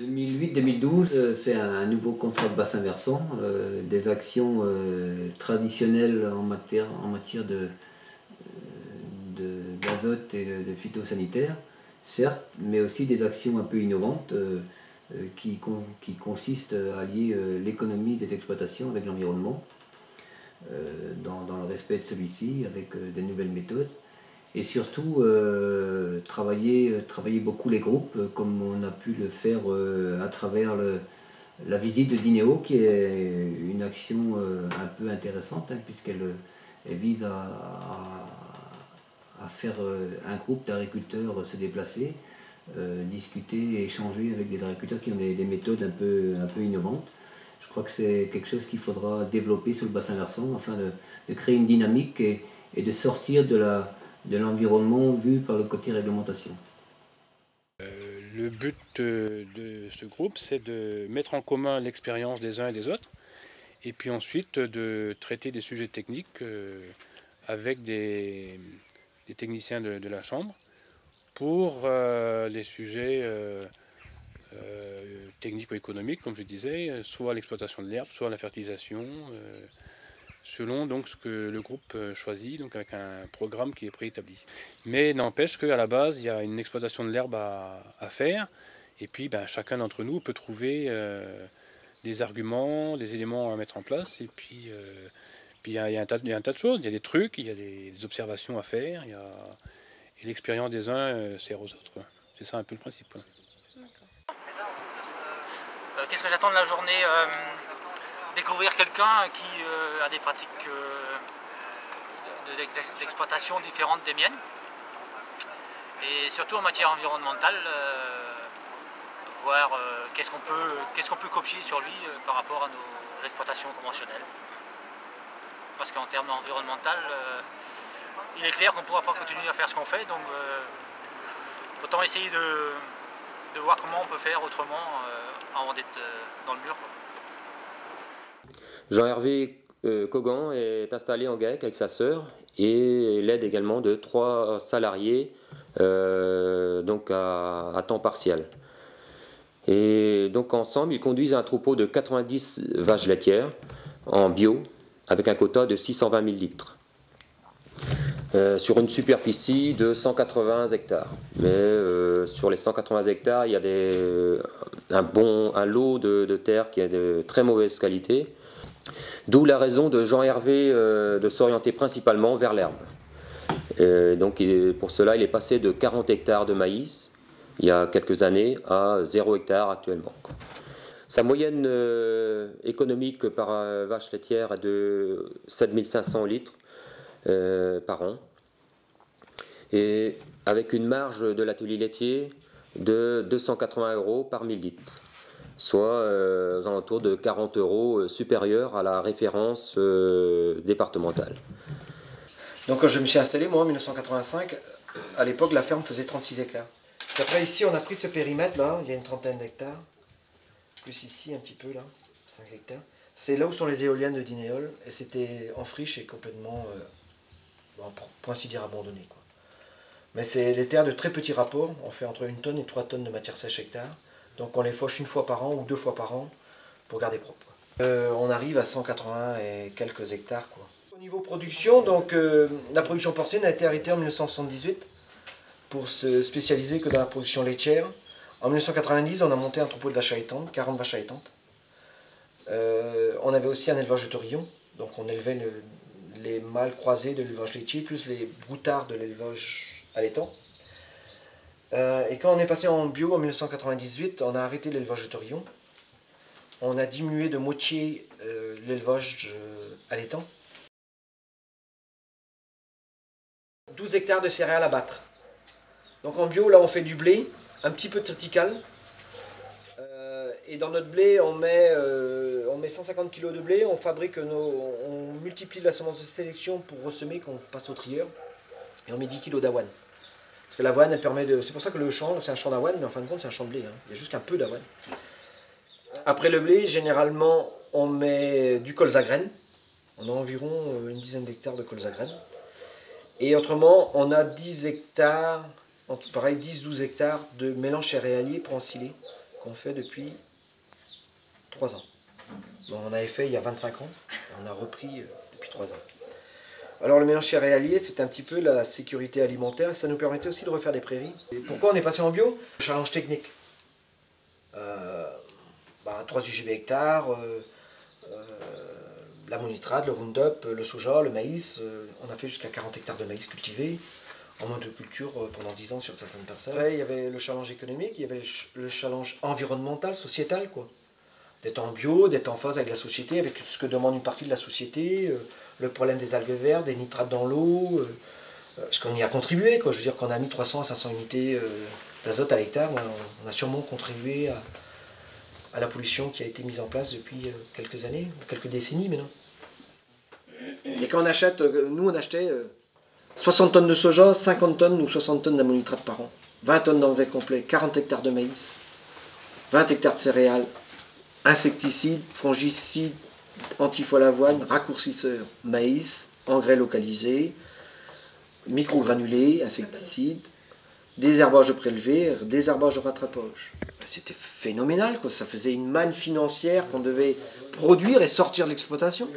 2008-2012, c'est un nouveau contrat de bassin versant, des actions traditionnelles en matière d'azote et de phytosanitaire, certes, mais aussi des actions un peu innovantes qui consistent à lier l'économie des exploitations avec l'environnement, dans le respect de celui-ci, avec des nouvelles méthodes. Et surtout travailler beaucoup les groupes, comme on a pu le faire à travers la visite de Dineo, qui est une action un peu intéressante, hein, puisqu'elle vise à faire un groupe d'agriculteurs se déplacer, discuter et échanger avec des agriculteurs qui ont des méthodes un peu innovantes. Je crois que c'est quelque chose qu'il faudra développer sur le bassin versant afin de créer une dynamique et de sortir de l'environnement vu par le côté réglementation. Le but de ce groupe, c'est de mettre en commun l'expérience des uns et des autres, et puis ensuite de traiter des sujets techniques avec des techniciens de la Chambre pour les sujets techniques ou économiques, comme je disais, soit l'exploitation de l'herbe, soit la fertilisation, selon donc ce que le groupe choisit, donc avec un programme qui est préétabli. Mais n'empêche qu'à la base, il y a une exploitation de l'herbe à faire, et puis chacun d'entre nous peut trouver des arguments, des éléments à mettre en place, et puis il y a un tas de choses, il y a des trucs, il y a des observations à faire, et l'expérience des uns sert aux autres. C'est ça un peu le principe. Qu'est-ce que j'attends de la journée? Découvrir quelqu'un qui a des pratiques d'exploitation différentes des miennes, et surtout en matière environnementale, voir qu'est-ce qu'on peut copier sur lui par rapport à nos exploitations conventionnelles. Parce qu'en termes environnemental, il est clair qu'on ne pourra pas continuer à faire ce qu'on fait, donc autant essayer de voir comment on peut faire autrement avant d'être dans le mur. Jean-Hervé Cogan est installé en GAEC avec sa sœur et l'aide également de 3 salariés donc à temps partiel. Et donc ensemble, ils conduisent un troupeau de 90 vaches laitières en bio avec un quota de 620 000 litres. Sur une superficie de 180 hectares. Mais sur les 180 hectares, il y a un lot de terre qui est de très mauvaise qualité. D'où la raison de Jean-Hervé de s'orienter principalement vers l'herbe. Donc pour cela, il est passé de 40 hectares de maïs il y a quelques années à 0 hectare actuellement. Sa moyenne économique par vache laitière est de 7 500 litres par an, et avec une marge de l'atelier laitier de 280 € par 1000 litres, soit aux alentours de 40 € supérieurs à la référence départementale. Donc quand je me suis installé, moi en 1985, à l'époque la ferme faisait 36 hectares. Puis après ici on a pris ce périmètre là, il y a une trentaine d'hectares, plus ici un petit peu là, 5 hectares. C'est là où sont les éoliennes de Dinéol, et c'était en friche et complètement, pour ainsi dire, abandonné, quoi. Mais c'est des terres de très petits rapports, on fait entre 1 tonne et 3 tonnes de matière sèche hectare. Donc on les fauche 1 fois par an ou 2 fois par an pour garder propre. On arrive à 180 et quelques hectares, quoi. Au niveau production, donc la production porcine a été arrêtée en 1978 pour se spécialiser que dans la production laitière. En 1990, on a monté un troupeau de vaches allaitantes, 40 vaches allaitantes. On avait aussi un élevage de taurillons, donc on élevait les mâles croisés de l'élevage laitier, plus les broutards de l'élevage allaitant. Et quand on est passé en bio en 1998, on a arrêté l'élevage de taurillons. On a diminué de moitié l'élevage allaitant. 12 hectares de céréales à battre. Donc en bio, là on fait du blé, un petit peu de triticale. Et dans notre blé, on met 150 kg de blé, on multiplie la semence de sélection pour ressemer, qu'on passe au trieur, et on met 10 kg d'avoine. Parce que l'avoine, elle permet de... C'est pour ça que le champ, c'est un champ d'avoine, mais en fin de compte, c'est un champ de blé, hein. Il y a juste un peu d'avoine. Après le blé, généralement, on met du colza graines. On a environ une dizaine d'hectares de colza graines. Et autrement, on a 10 hectares, pareil 10-12 hectares de mélange céréalier pour ensiler, qu'on fait depuis 3 ans. Bon, on avait fait il y a 25 ans, et on a repris depuis 3 ans. Alors le mélange céréalier, c'est un petit peu la sécurité alimentaire, et ça nous permettait aussi de refaire des prairies. Et pourquoi on est passé en bio? Challenge technique. 3 UGB hectares, l'ammonitrate, le Roundup, le soja, le maïs. On a fait jusqu'à 40 hectares de maïs cultivés en monoculture pendant 10 ans sur certaines parcelles. Après, il y avait le challenge économique, il y avait le challenge environnemental, sociétal, quoi. D'être en bio, d'être en phase avec la société, avec ce que demande une partie de la société, le problème des algues vertes, des nitrates dans l'eau, parce qu'on y a contribué, quoi. Je veux dire qu'on a mis 300 à 500 unités d'azote à l'hectare, on a sûrement contribué à la pollution qui a été mise en place depuis quelques années, quelques décennies maintenant. Et quand on achète, nous on achetait 60 tonnes de soja, 50 tonnes ou 60 tonnes d'ammonitrate par an, 20 tonnes d'engrais complets, 40 hectares de maïs, 20 hectares de céréales, insecticides, fongicides, anti-foie-l'avoine, raccourcisseurs, maïs, engrais localisés, microgranulés, insecticides, désherbage prélevé, désherbage de rattrapage. C'était phénoménal, quoi. Ça faisait une manne financière qu'on devait produire et sortir de l'exploitation.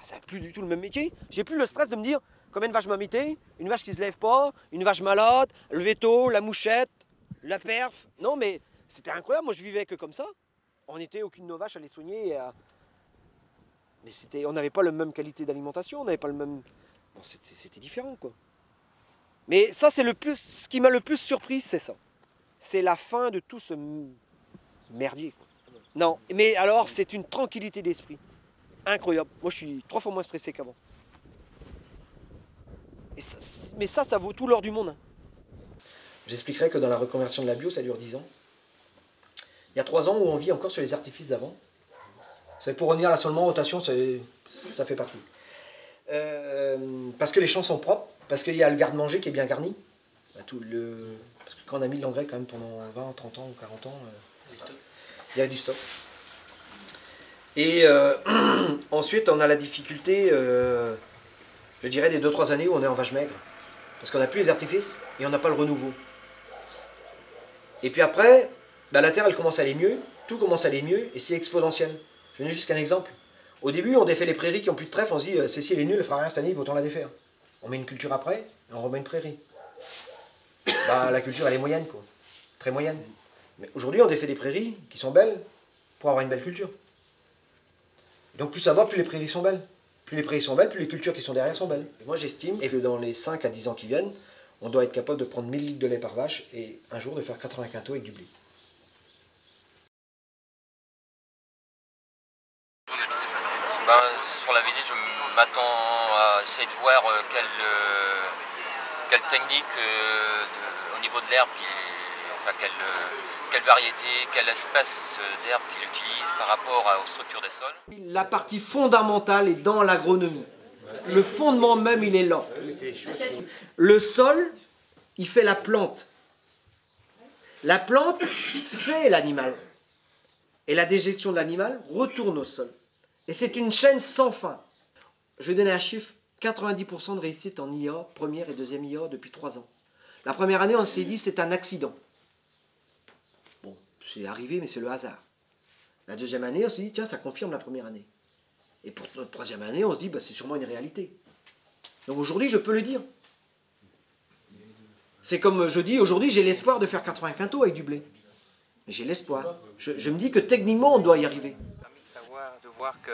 C'est plus du tout le même métier. J'ai plus le stress de me dire combien de vaches m'habiter, une vache qui se lève pas, une vache malade, le veto, la mouchette, la perf. Non mais c'était incroyable, moi je vivais que comme ça. On n'était aucune de nos vaches à les soigner. Mais on n'avait pas la même qualité d'alimentation, on n'avait pas le même... Bon, c'était différent, quoi. Mais ça, c'est ce qui m'a le plus surpris, c'est ça. C'est la fin de tout ce merdier, quoi. Non, mais alors c'est une tranquillité d'esprit. Incroyable. Moi je suis 3 fois moins stressé qu'avant. Mais ça vaut tout l'or du monde. J'expliquerai que dans la reconversion de la bio, ça dure 10 ans. Il y a 3 ans où on vit encore sur les artifices d'avant. Pour revenir à l'assolement, rotation, ça fait partie. Parce que les champs sont propres, parce qu'il y a le garde-manger qui est bien garni. Parce que quand on a mis de l'engrais quand même pendant 20, 30 ans ou 40 ans, il y a du stock. Et ensuite, on a la difficulté, je dirais, des 2-3 années où on est en vache maigre. Parce qu'on n'a plus les artifices et on n'a pas le renouveau. Et puis après, la terre, elle commence à aller mieux, tout commence à aller mieux et c'est exponentiel. Je vais donner juste un exemple. Au début, on défait les prairies qui n'ont plus de trèfle, on se dit, Cécile est nulle, elle fera rien cette année, il faut autant la défaire. On met une culture après et on remet une prairie. La culture, elle est moyenne, quoi. Très moyenne. Mais aujourd'hui, on défait des prairies qui sont belles pour avoir une belle culture. Donc plus ça va, plus les prairies sont belles. Plus les prairies sont belles, plus les cultures qui sont derrière sont belles. Et moi j'estime que dans les 5 à 10 ans qui viennent, on doit être capable de prendre 1000 litres de lait par vache et un jour de faire 80 quintaux avec du blé. Sur la visite, je m'attends à essayer de voir quelle technique au niveau de l'herbe, quelle variété, quelle espèce d'herbe qu'il utilise par rapport aux structures des sols. La partie fondamentale est dans l'agronomie. Le fondement même, il est là. Le sol, il fait la plante. La plante fait l'animal. Et la déjection de l'animal retourne au sol. Et c'est une chaîne sans fin. Je vais donner un chiffre. 90% de réussite en IA, première et deuxième IA depuis 3 ans. La première année, on s'est dit c'est un accident. Bon, c'est arrivé, mais c'est le hasard. La deuxième année, on s'est dit, tiens, ça confirme la première année. Et pour notre troisième année, on se dit, c'est sûrement une réalité. Donc aujourd'hui, je peux le dire. C'est comme je dis, aujourd'hui, j'ai l'espoir de faire 80 quintaux avec du blé. Mais j'ai l'espoir. Je me dis que techniquement, on doit y arriver. De voir que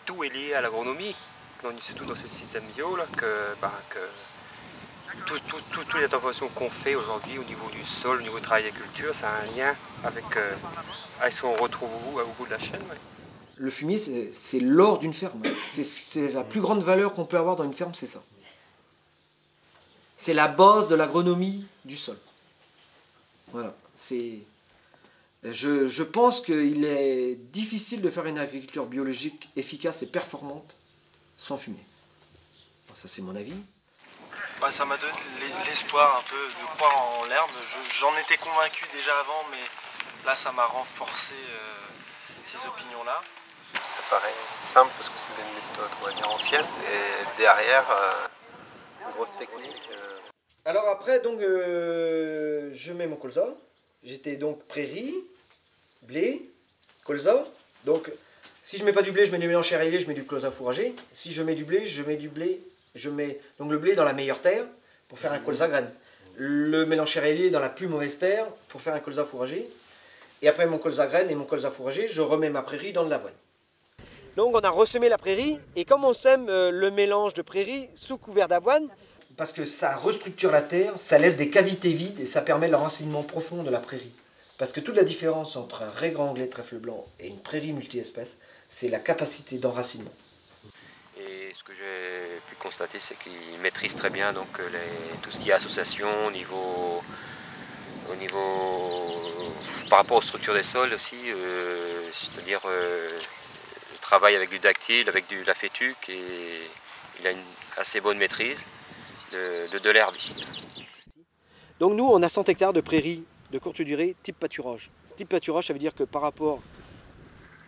tout est lié à l'agronomie, surtout dans ce système bio, là, que toutes les interventions qu'on fait aujourd'hui au niveau du sol, au niveau du travail d'agriculture, ça a un lien avec ce qu'on retrouve au bout de la chaîne. Ouais. Le fumier, c'est l'or d'une ferme. C'est la plus grande valeur qu'on peut avoir dans une ferme, c'est ça. C'est la base de l'agronomie du sol. Voilà. Je pense qu'il est difficile de faire une agriculture biologique efficace et performante sans fumier. Ça, c'est mon avis. Ça m'a donné l'espoir un peu de croire en l'herbe. J'en étais convaincu déjà avant, mais là, ça m'a renforcé ces opinions-là. Ça paraît simple parce que c'est des méthodes, on va dire, anciennes, et derrière, une grosse technique. Alors après, donc, je mets mon colza. J'étais donc prairie, blé, colza. Donc si je mets pas du blé, je mets du mélange céréalier, je mets du colza fourragé. Si je mets du blé, je mets donc le blé dans la meilleure terre pour faire un colza graine. Le mélange céréalier dans la plus mauvaise terre pour faire un colza fourragé. Et après mon colza graine et mon colza fourragé, je remets ma prairie dans de l'avoine. Donc on a ressemé la prairie, et comme on sème le mélange de prairie sous couvert d'avoine, parce que ça restructure la terre, ça laisse des cavités vides et ça permet l'enracinement profond de la prairie. Parce que toute la différence entre un raigrand anglais trèfle blanc et une prairie multi-espèces, c'est la capacité d'enracinement. Et ce que j'ai pu constater, c'est qu'ils maîtrisent très bien donc, tout ce qui est association au niveau par rapport aux structures des sols aussi, c'est-à-dire le travail avec du dactyle, avec la fétuque, et il a une assez bonne maîtrise de l'herbe ici. Donc nous, on a 100 hectares de prairies de courte durée type pâturage. Type pâturage, ça veut dire que par rapport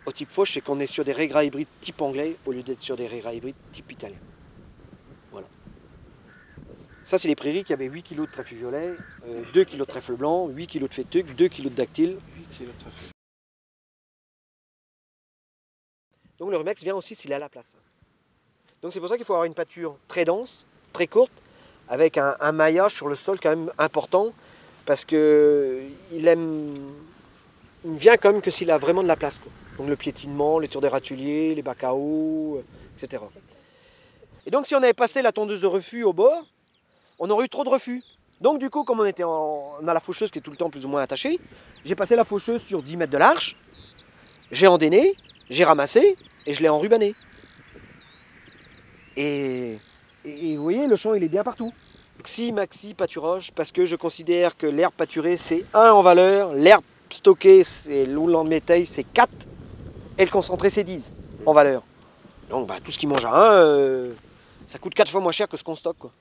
au type fauche, c'est qu'on est sur des raigrats hybrides type anglais au lieu d'être sur des raigrats hybrides type italien. Voilà. Ça, c'est les prairies qui avaient 8 kg de trèfle violet, 2 kg de trèfle blanc, 8 kg de fétuque, 2 kg de dactyle. Donc le Rumex vient aussi s'il est à la place. Donc c'est pour ça qu'il faut avoir une pâture très dense, très courte, avec un maillage sur le sol quand même important, parce qu'il vient quand même que s'il a vraiment de la place, quoi. Donc le piétinement, les tours des râteliers, les bacs à eau, etc. Et donc si on avait passé la tondeuse de refus au bord, on aurait eu trop de refus. Donc du coup, comme on a la faucheuse qui est tout le temps plus ou moins attachée, j'ai passé la faucheuse sur 10 mètres de large, j'ai endainé, j'ai ramassé et je l'ai enrubanné. Et vous voyez, le champ il est bien partout. Maxi pâturage, parce que je considère que l'herbe pâturée c'est 1 en valeur, l'herbe stockée c'est l'oulant de métail c'est 4 et le concentré c'est 10 en valeur. Donc bah, tout ce qui mange à 1, ça coûte 4 fois moins cher que ce qu'on stocke, quoi.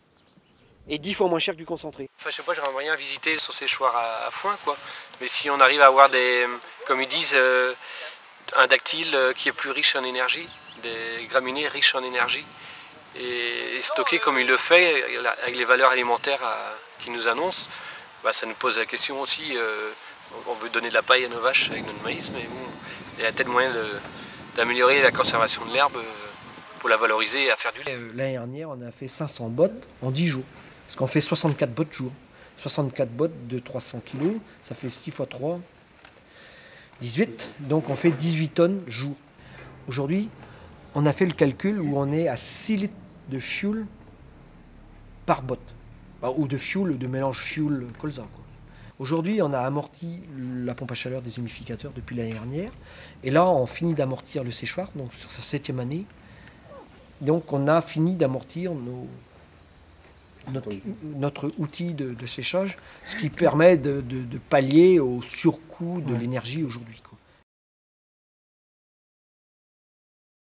Et 10 fois moins cher que du concentré. Enfin, je sais pas, j'aimerais bien visiter son séchoir à foin, quoi. Mais si on arrive à avoir comme ils disent, un dactyle qui est plus riche en énergie, des graminées riches en énergie, et stocké comme il le fait, avec les valeurs alimentaires qu'il nous annonce, bah, ça nous pose la question aussi, on veut donner de la paille à nos vaches avec notre maïs, mais bon, il y a tel moyen d'améliorer la conservation de l'herbe pour la valoriser et à faire du lait. L'année dernière, on a fait 500 bottes en 10 jours. Parce qu'on fait 64 bottes jour. 64 bottes de 300 kg, ça fait 6 x 3, 18. Donc on fait 18 tonnes jour. Aujourd'hui, on a fait le calcul où on est à 6 litres de fuel par botte. Ou de fuel, de mélange fuel-colza. Aujourd'hui, on a amorti la pompe à chaleur des humidificateurs depuis l'année dernière. Et là, on finit d'amortir le séchoir, donc sur sa 7e année. Donc on a fini d'amortir notre outil de séchage, ce qui permet de pallier au surcoût de l'énergie aujourd'hui.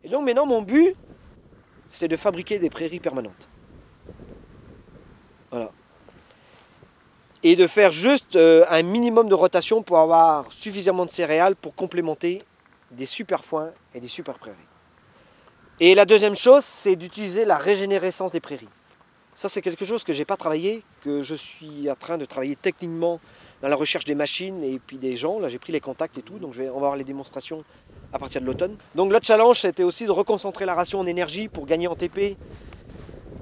Et donc maintenant, mon but, c'est de fabriquer des prairies permanentes. Voilà. Et de faire juste un minimum de rotation pour avoir suffisamment de céréales pour complémenter des super foins et des super prairies. Et la deuxième chose, c'est d'utiliser la régénérescence des prairies. Ça, c'est quelque chose que je n'ai pas travaillé, que je suis en train de travailler techniquement dans la recherche des machines et puis des gens. Là, j'ai pris les contacts et tout, donc on va avoir les démonstrations à partir de l'automne. Donc le challenge, c'était aussi de reconcentrer la ration en énergie pour gagner en TP.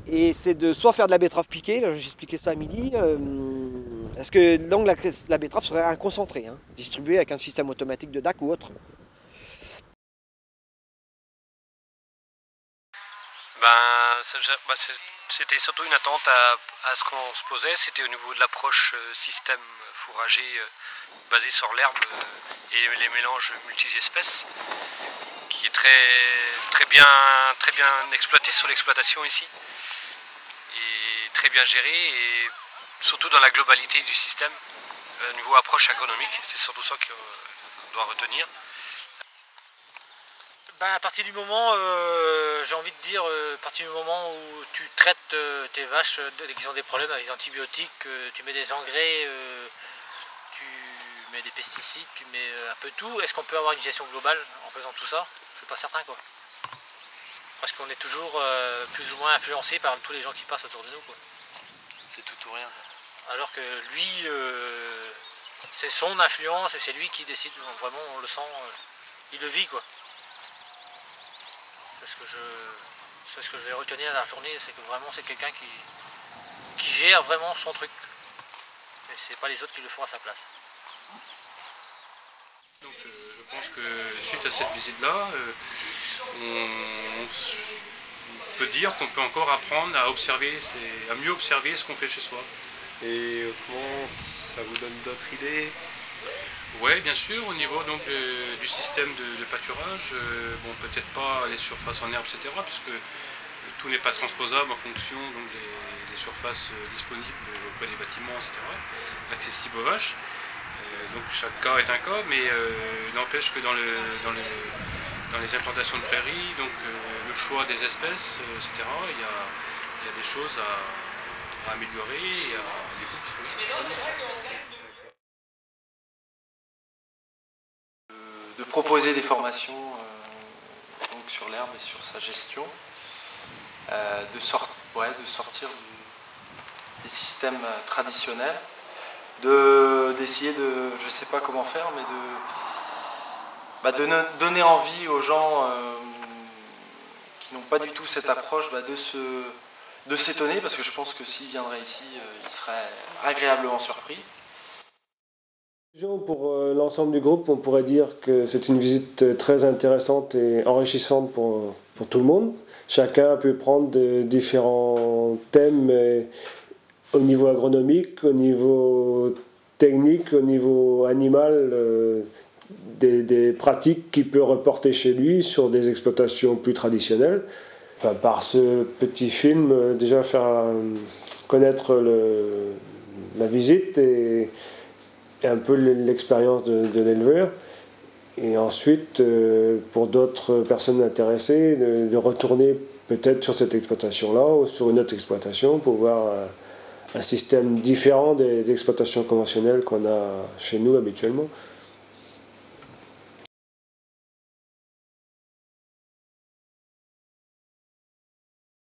Et c'est de soit faire de la betterave piquée, là j'ai expliqué ça à midi, parce que donc la betterave serait un concentré, hein, distribué avec un système automatique de DAC ou autre. C'était surtout une attente à ce qu'on se posait, c'était au niveau de l'approche système fourrager basé sur l'herbe et les mélanges multi-espèces, qui est très bien exploité sur l'exploitation ici, et très bien géré, et surtout dans la globalité du système, au niveau approche agronomique, c'est surtout ça qu'on doit retenir. À partir du moment, j'ai envie de dire, à partir du moment où tu traites tes vaches qui ont des problèmes avec les antibiotiques, tu mets des engrais, tu mets des pesticides, tu mets un peu tout, est-ce qu'on peut avoir une gestion globale en faisant tout ça? Je ne suis pas certain, quoi. Parce qu'on est toujours plus ou moins influencé par tous les gens qui passent autour de nous, quoi. C'est tout ou rien. Alors que lui, c'est son influence et c'est lui qui décide. Donc vraiment, on le sent, il le vit, quoi. C'est ce que je vais retenir de la journée, c'est que vraiment c'est quelqu'un qui gère vraiment son truc. Et c'est pas les autres qui le font à sa place. Donc, je pense que suite à cette visite-là, on peut dire qu'on peut encore apprendre à observer, à mieux observer ce qu'on fait chez soi. Et autrement, ça vous donne d'autres idées? Oui, bien sûr, au niveau donc, du système de pâturage, bon, peut-être pas les surfaces en herbe, etc., puisque tout n'est pas transposable en fonction donc, des surfaces disponibles auprès des bâtiments, etc., accessibles aux vaches. Donc chaque cas est un cas, mais n'empêche que dans les implantations de prairies, donc, le choix des espèces, etc., il y a des choses à améliorer et à de proposer des formations donc sur l'herbe et sur sa gestion, de sortir des systèmes traditionnels, d'essayer de, je sais pas comment faire, mais de donner envie aux gens qui n'ont pas du tout cette approche de s'étonner, parce que je pense que s'ils viendraient ici, ils seraient agréablement surpris. Pour l'ensemble du groupe, on pourrait dire que c'est une visite très intéressante et enrichissante pour tout le monde. Chacun peut prendre différents thèmes au niveau agronomique, au niveau technique, au niveau animal, des pratiques qu'il peut reporter chez lui sur des exploitations plus traditionnelles. Enfin, par ce petit film, déjà faire connaître la visite et un peu l'expérience de l'éleveur, et ensuite pour d'autres personnes intéressées de retourner peut-être sur cette exploitation-là ou sur une autre exploitation pour voir un système différent des exploitations conventionnelles qu'on a chez nous habituellement.